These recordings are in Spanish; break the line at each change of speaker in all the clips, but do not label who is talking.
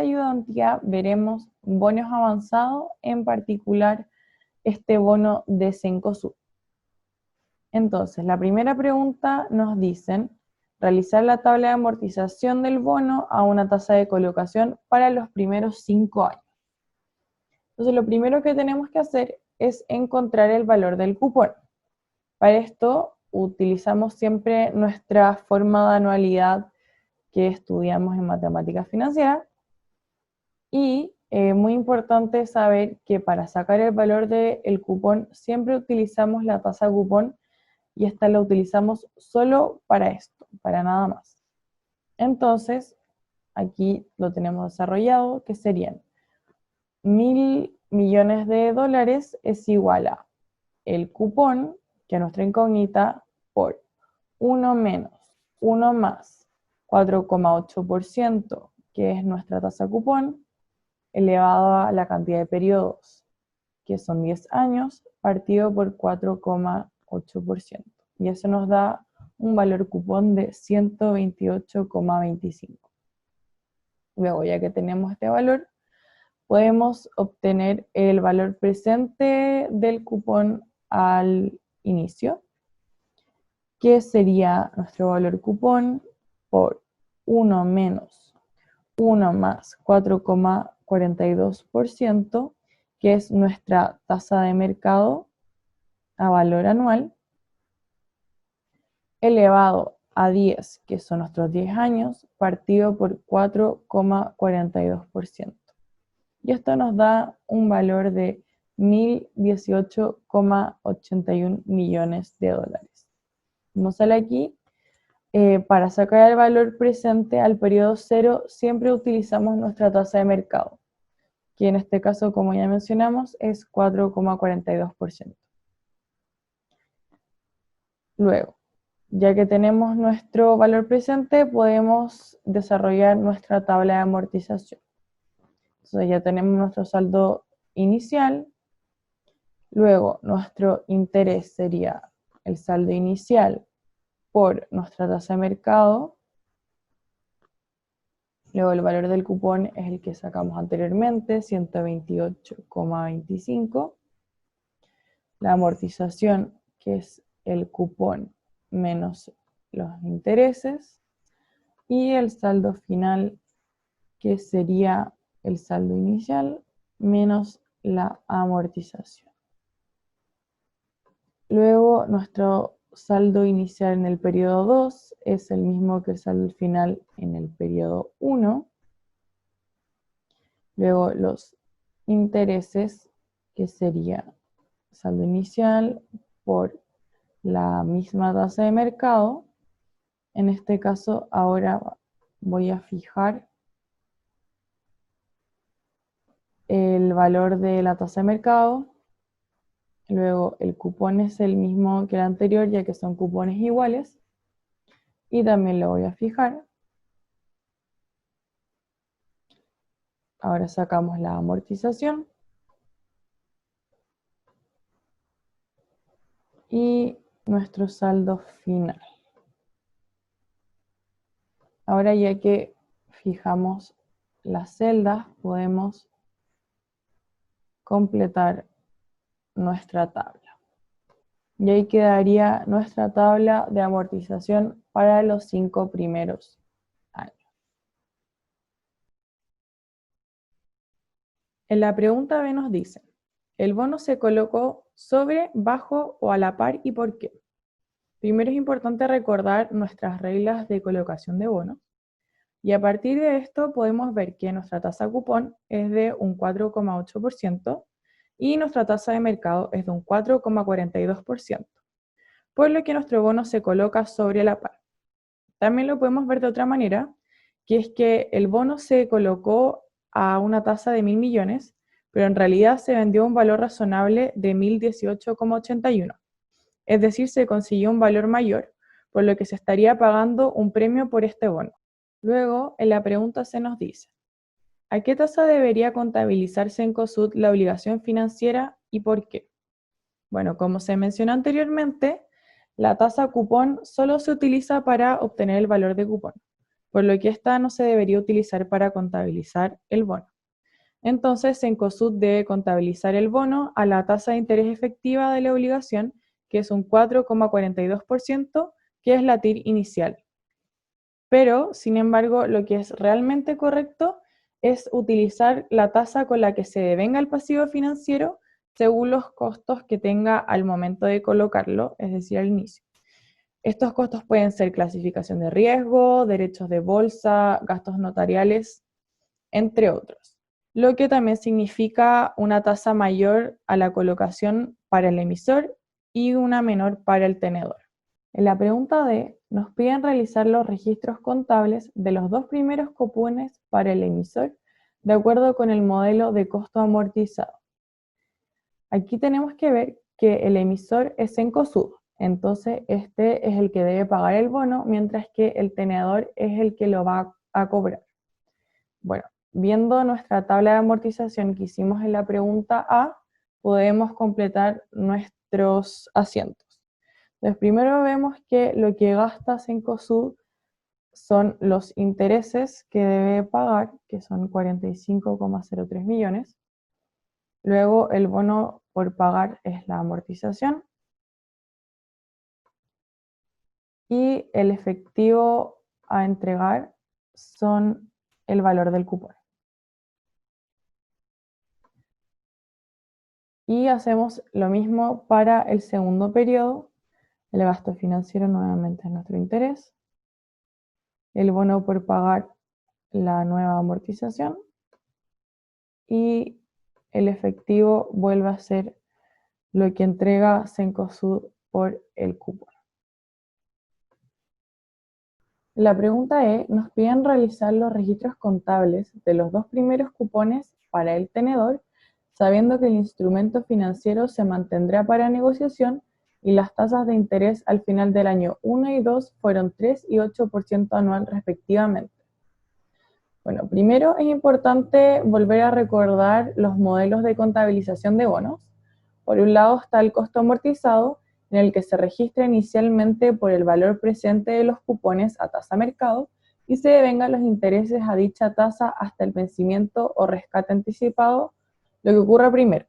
ayudantía veremos bonos avanzados, en particular este bono de Cencosud. Entonces, la primera pregunta nos dicen realizar la tabla de amortización del bono a una tasa de colocación para los primeros 5 años. Entonces, lo primero que tenemos que hacer es encontrar el valor del cupón. Para esto, utilizamos siempre nuestra forma de anualidad que estudiamos en matemáticas financieras. Y muy importante saber que para sacar el valor del cupón siempre utilizamos la tasa cupón y esta la utilizamos solo para esto, para nada más. Entonces, aquí lo tenemos desarrollado, que serían 1.000 millones de dólares es igual a el cupón, que es nuestra incógnita, por 1 menos 1 más 4,8%, que es nuestra tasa cupón, elevado a la cantidad de periodos, que son 10 años, partido por 4,8%. Y eso nos da un valor cupón de 128,25. Luego, ya que tenemos este valor, podemos obtener el valor presente del cupón al inicio, que sería nuestro valor cupón por 1 menos 1 más 4,42%, que es nuestra tasa de mercado a valor anual, elevado a 10, que son nuestros 10 años, partido por 4,42%. Y esto nos da un valor de 1.018,81 millones de dólares. Como sale aquí, para sacar el valor presente al periodo 0, siempre utilizamos nuestra tasa de mercado, que en este caso, como ya mencionamos, es 4,42%. Luego, ya que tenemos nuestro valor presente, podemos desarrollar nuestra tabla de amortización. Entonces ya tenemos nuestro saldo inicial, luego nuestro interés sería el saldo inicial por nuestra tasa de mercado, luego el valor del cupón es el que sacamos anteriormente, 128,25, la amortización, que es el cupón menos los intereses, y el saldo final, que sería el saldo inicial menos la amortización. Luego, nuestro saldo inicial en el periodo 2 es el mismo que el saldo final en el periodo 1. Luego, los intereses, que sería saldo inicial por la misma tasa de mercado. En este caso, ahora voy a fijar el valor de la tasa de mercado. Luego el cupón es el mismo que el anterior, ya que son cupones iguales. Y también lo voy a fijar. Ahora sacamos la amortización. Y nuestro saldo final. Ahora, ya que fijamos las celdas, podemos completar nuestra tabla. Y ahí quedaría nuestra tabla de amortización para los 5 primeros años. En la pregunta B nos dice, ¿el bono se colocó sobre, bajo o a la par y por qué? Primero es importante recordar nuestras reglas de colocación de bonos. Y a partir de esto podemos ver que nuestra tasa cupón es de un 4,8% y nuestra tasa de mercado es de un 4,42%, por lo que nuestro bono se coloca sobre la par. También lo podemos ver de otra manera, que es que el bono se colocó a una tasa de 1.000 millones, pero en realidad se vendió a un valor razonable de 1.018,81. Es decir, se consiguió un valor mayor, por lo que se estaría pagando un premio por este bono. Luego, en la pregunta se nos dice, ¿a qué tasa debería contabilizarse en COSUD la obligación financiera y por qué? Bueno, como se mencionó anteriormente, la tasa cupón solo se utiliza para obtener el valor de cupón, por lo que esta no se debería utilizar para contabilizar el bono. Entonces, Cencosud debe contabilizar el bono a la tasa de interés efectiva de la obligación, que es un 4,42%, que es la TIR inicial. Pero, sin embargo, lo que es realmente correcto es utilizar la tasa con la que se devenga el pasivo financiero según los costos que tenga al momento de colocarlo, es decir, al inicio. Estos costos pueden ser clasificación de riesgo, derechos de bolsa, gastos notariales, entre otros. Lo que también significa una tasa mayor a la colocación para el emisor y una menor para el tenedor. En la pregunta D, nos piden realizar los registros contables de los dos primeros cupones para el emisor de acuerdo con el modelo de costo amortizado. Aquí tenemos que ver que el emisor es Cencosud, entonces este es el que debe pagar el bono, mientras que el tenedor es el que lo va a cobrar. Bueno, viendo nuestra tabla de amortización que hicimos en la pregunta A, podemos completar nuestros asientos. Entonces, primero vemos que lo que gasta Cencosud son los intereses que debe pagar, que son 45,03 millones. Luego, el bono por pagar es la amortización. Y el efectivo a entregar son el valor del cupón. Y hacemos lo mismo para el segundo periodo. El gasto financiero nuevamente es nuestro interés. El bono por pagar, la nueva amortización. Y el efectivo vuelve a ser lo que entrega Cencosud por el cupón. La pregunta E, nos piden realizar los registros contables de los dos primeros cupones para el tenedor, sabiendo que el instrumento financiero se mantendrá para negociación y las tasas de interés al final del año 1 y 2 fueron 3 y 8% anual respectivamente. Bueno, primero es importante volver a recordar los modelos de contabilización de bonos. Por un lado está el costo amortizado, en el que se registra inicialmente por el valor presente de los cupones a tasa mercado y se devengan los intereses a dicha tasa hasta el vencimiento o rescate anticipado, lo que ocurra primero.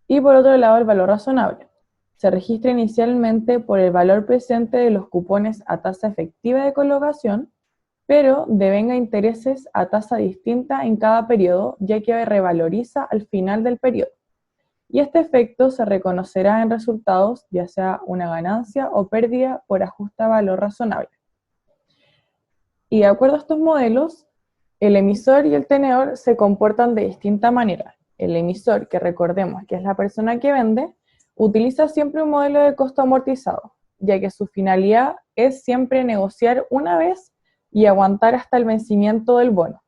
Y por otro lado, el valor razonable. Se registra inicialmente por el valor presente de los cupones a tasa efectiva de colocación, pero devenga intereses a tasa distinta en cada periodo, ya que revaloriza al final del periodo. Y este efecto se reconocerá en resultados, ya sea una ganancia o pérdida por ajuste a valor razonable. Y de acuerdo a estos modelos, el emisor y el tenedor se comportan de distinta manera. El emisor, que recordemos que es la persona que vende, utiliza siempre un modelo de costo amortizado, ya que su finalidad es siempre negociar una vez y aguantar hasta el vencimiento del bono.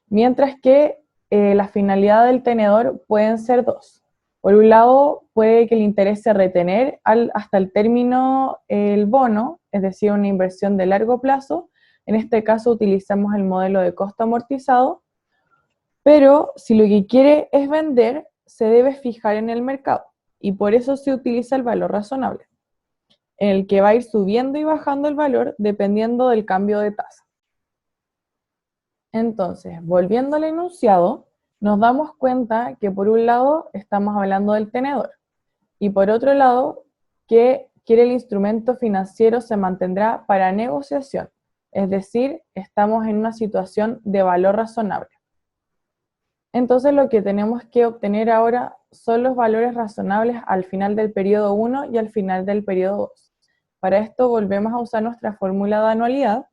Mientras que la finalidad del tenedor pueden ser dos. Por un lado, puede que le interese retener hasta el término el bono, es decir, una inversión de largo plazo. En este caso utilizamos el modelo de costo amortizado, pero si lo que quiere es vender, se debe fijar en el mercado, y por eso se utiliza el valor razonable, en el que va a ir subiendo y bajando el valor dependiendo del cambio de tasa. Entonces, volviendo al enunciado, nos damos cuenta que por un lado estamos hablando del tenedor y por otro lado que quiere el instrumento financiero se mantendrá para negociación, es decir, estamos en una situación de valor razonable. Entonces lo que tenemos que obtener ahora son los valores razonables al final del periodo 1 y al final del periodo 2. Para esto volvemos a usar nuestra fórmula de anualidad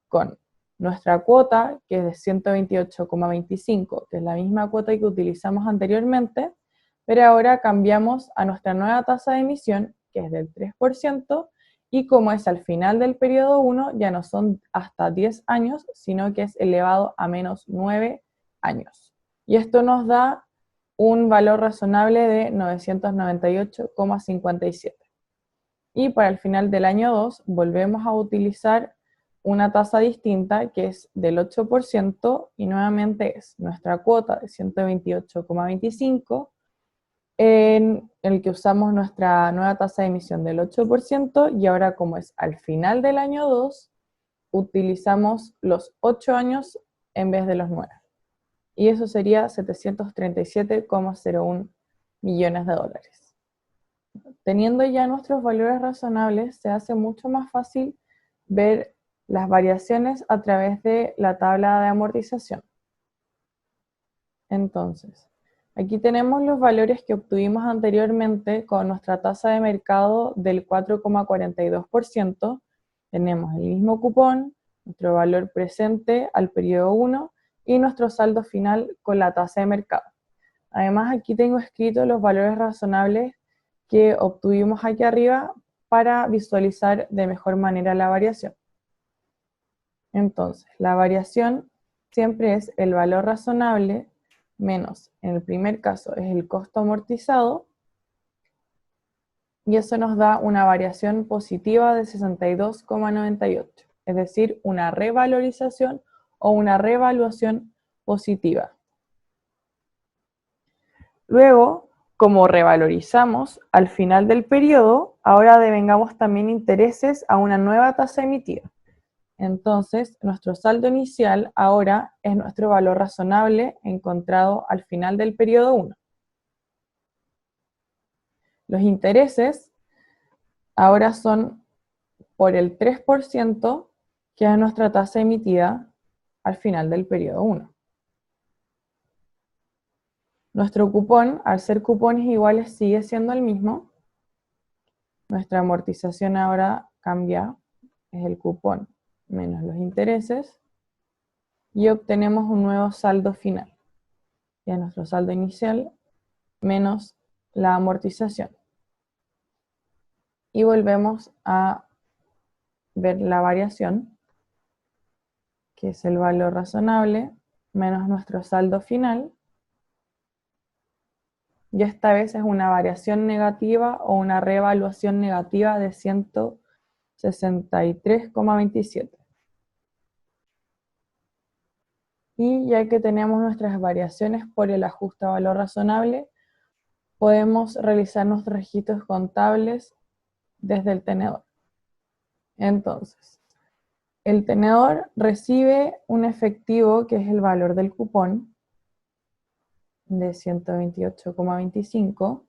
con nuestra cuota, que es de 128,25, que es la misma cuota que utilizamos anteriormente, pero ahora cambiamos a nuestra nueva tasa de emisión, que es del 3%, y como es al final del periodo 1, ya no son hasta 10 años, sino que es elevado a menos 9 años. Y esto nos da un valor razonable de 998,57. Y para el final del año 2 volvemos a utilizar una tasa distinta que es del 8% y nuevamente es nuestra cuota de 128,25 en el que usamos nuestra nueva tasa de emisión del 8% y ahora como es al final del año 2 utilizamos los 8 años en vez de los 9. Y eso sería 737,01 millones de dólares. Teniendo ya nuestros valores razonables, se hace mucho más fácil ver las variaciones a través de la tabla de amortización. Entonces, aquí tenemos los valores que obtuvimos anteriormente con nuestra tasa de mercado del 4,42%. Tenemos el mismo cupón, nuestro valor presente al periodo 1 y nuestro saldo final con la tasa de mercado. Además, aquí tengo escritos los valores razonables que obtuvimos aquí arriba para visualizar de mejor manera la variación. Entonces, la variación siempre es el valor razonable menos, en el primer caso, es el costo amortizado, y eso nos da una variación positiva de 62,98, es decir, una revalorización o una revaluación positiva. Luego, como revalorizamos al final del periodo, ahora devengamos también intereses a una nueva tasa emitida. Entonces, nuestro saldo inicial ahora es nuestro valor razonable encontrado al final del periodo 1. Los intereses ahora son por el 3%, que es nuestra tasa emitida al final del periodo 1. Nuestro cupón, al ser cupones iguales, sigue siendo el mismo. Nuestra amortización ahora cambia, es el cupón menos los intereses, y obtenemos un nuevo saldo final, que es nuestro saldo inicial menos la amortización. Y volvemos a ver la variación, que es el valor razonable menos nuestro saldo final, y esta vez es una variación negativa o una revaluación negativa de 163,27. Y ya que tenemos nuestras variaciones por el ajuste a valor razonable, podemos realizar nuestros registros contables desde el tenedor. Entonces, el tenedor recibe un efectivo que es el valor del cupón de 128,25,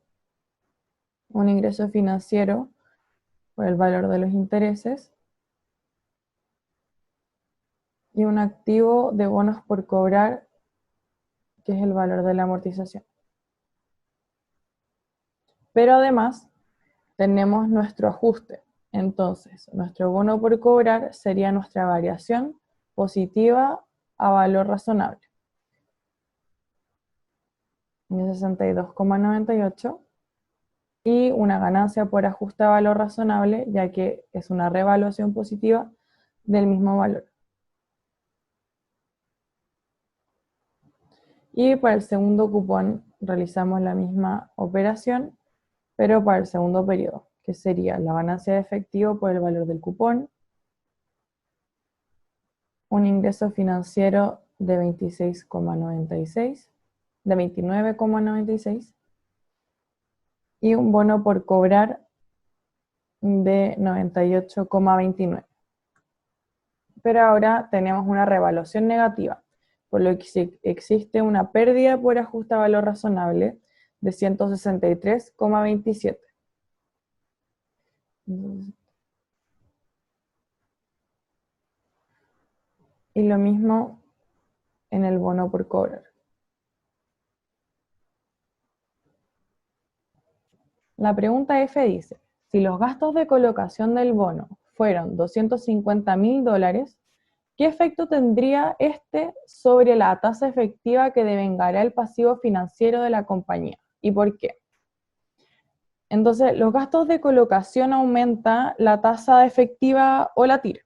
un ingreso financiero por el valor de los intereses y un activo de bonos por cobrar, que es el valor de la amortización. Pero además tenemos nuestro ajuste. Entonces, nuestro bono por cobrar sería nuestra variación positiva a valor razonable, de 62,98, y una ganancia por ajuste a valor razonable, ya que es una revaluación positiva del mismo valor. Y para el segundo cupón realizamos la misma operación, pero para el segundo periodo, que sería la ganancia de efectivo por el valor del cupón, un ingreso financiero de 26,96, de 29,96, y un bono por cobrar de 98,29. Pero ahora tenemos una revaluación negativa, por lo que existe una pérdida por ajuste a valor razonable de 163,27. Y lo mismo en el bono por cobrar. La pregunta F dice, si los gastos de colocación del bono fueron $250.000, ¿qué efecto tendría este sobre la tasa efectiva que devengará el pasivo financiero de la compañía? ¿Y por qué? Entonces, los gastos de colocación aumentan la tasa efectiva o la TIR.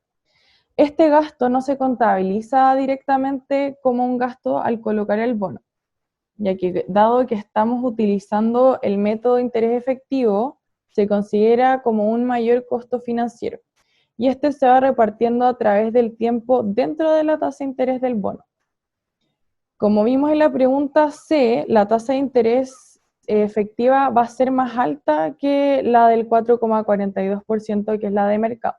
Este gasto no se contabiliza directamente como un gasto al colocar el bono, ya que dado que estamos utilizando el método de interés efectivo, se considera como un mayor costo financiero, y este se va repartiendo a través del tiempo dentro de la tasa de interés del bono. Como vimos en la pregunta C, la tasa de interés efectiva va a ser más alta que la del 4,42%, que es la de mercado.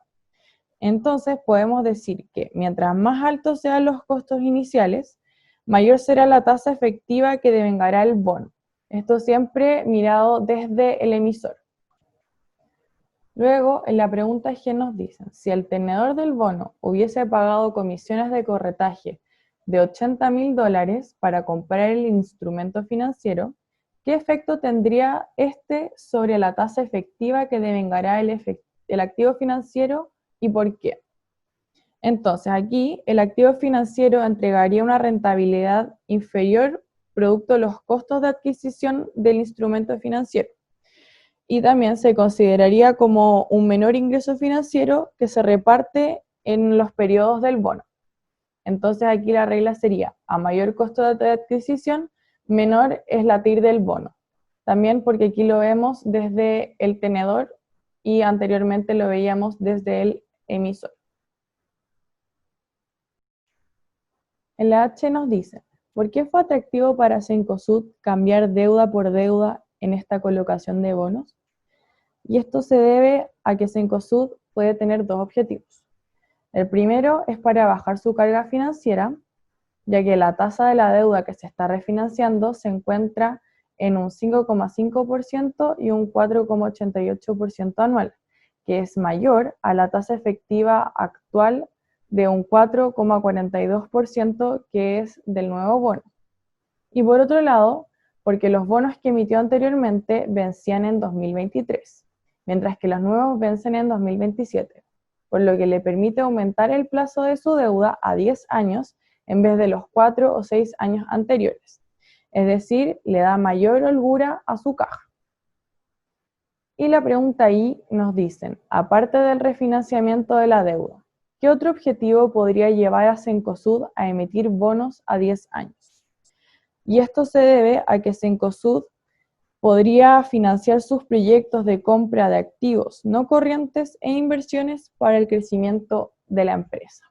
Entonces podemos decir que mientras más altos sean los costos iniciales, mayor será la tasa efectiva que devengará el bono. Esto siempre mirado desde el emisor. Luego, en la pregunta G nos dicen, si el tenedor del bono hubiese pagado comisiones de corretaje de $80.000 para comprar el instrumento financiero, ¿qué efecto tendría este sobre la tasa efectiva que devengará el activo financiero y por qué? Entonces, aquí el activo financiero entregaría una rentabilidad inferior producto de los costos de adquisición del instrumento financiero. Y también se consideraría como un menor ingreso financiero que se reparte en los periodos del bono. Entonces aquí la regla sería, a mayor costo de adquisición, menor es la TIR del bono. También porque aquí lo vemos desde el tenedor y anteriormente lo veíamos desde el emisor. En la H nos dice, ¿por qué fue atractivo para Cencosud cambiar deuda por deuda en esta colocación de bonos? Y esto se debe a que Cencosud puede tener dos objetivos. El primero es para bajar su carga financiera, ya que la tasa de la deuda que se está refinanciando se encuentra en un 5,5% y un 4,88% anual, que es mayor a la tasa efectiva actual de un 4,42% que es del nuevo bono. Y por otro lado, porque los bonos que emitió anteriormente vencían en 2023, mientras que los nuevos vencen en 2027, por lo que le permite aumentar el plazo de su deuda a 10 años en vez de los 4 o 6 años anteriores. Es decir, le da mayor holgura a su caja. Y la pregunta ahí nos dicen, aparte del refinanciamiento de la deuda, ¿qué otro objetivo podría llevar a Cencosud a emitir bonos a 10 años? Y esto se debe a que Cencosud podría financiar sus proyectos de compra de activos no corrientes e inversiones para el crecimiento de la empresa.